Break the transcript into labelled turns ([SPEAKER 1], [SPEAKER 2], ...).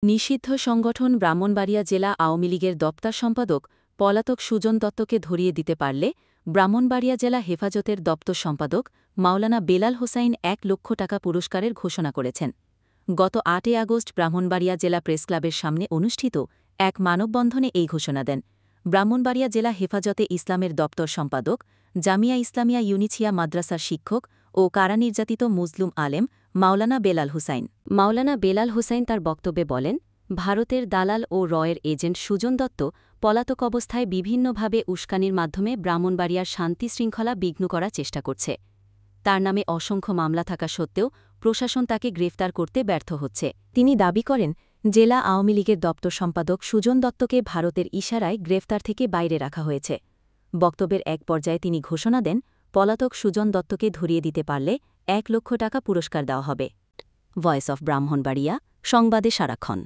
[SPEAKER 1] নিষিদ্ধ সংগঠন ব্রাহ্মণবাড়িয়া জেলা আওয়ামী লীগের দপ্তর সম্পাদক পলাতক সুজন দত্তকে ধরিয়ে দিতে পারলে ব্রাহ্মণবাড়িয়া জেলা হেফাজতের দপ্তর সম্পাদক মাওলানা বেলাল হোসাইন ১ লক্ষ টাকা পুরস্কারের ঘোষণা করেছেন। গত ৮ আগস্ট ব্রাহ্মণবাড়িয়া জেলা প্রেসক্লাবের সামনে অনুষ্ঠিত এক মানববন্ধনে এই ঘোষণা দেন ব্রাহ্মণবাড়িয়া জেলা হেফাজতে ইসলামের দপ্তর সম্পাদক, জামিয়া ইসলামিয়া ইউনিছিয়া মাদ্রাসার শিক্ষক ও কারা নির্যাতিত মুজলুম আলেম মাওলানা বেলাল হোসাইন। মাওলানা বেলাল হোসাইন তার বক্তব্যে বলেন, ভারতের দালাল ও রয়ের এজেন্ট সুজন দত্ত পলাতক অবস্থায় বিভিন্নভাবে উস্কানির মাধ্যমে ব্রাহ্মণবাড়িয়ার শান্তি শৃঙ্খলা বিঘ্ন করার চেষ্টা করছে। তার নামে অসংখ্য মামলা থাকা সত্ত্বেও প্রশাসন তাকে গ্রেফতার করতে ব্যর্থ হচ্ছে। তিনি দাবি করেন, জেলা আওয়ামী লীগের দপ্তর সম্পাদক সুজন দত্তকে ভারতের ইশারায় গ্রেফতার থেকে বাইরে রাখা হয়েছে। বক্তব্যের এক পর্যায়ে তিনি ঘোষণা দেন, পলাতক সুজন দত্তকে ধরিয়ে দিতে পারলে ১ লক্ষ টাকা পুরস্কার দেওয়া হবে। ভয়েস অফ ব্রাহ্মণবাড়িয়া, সংবাদে সারাক্ষণ।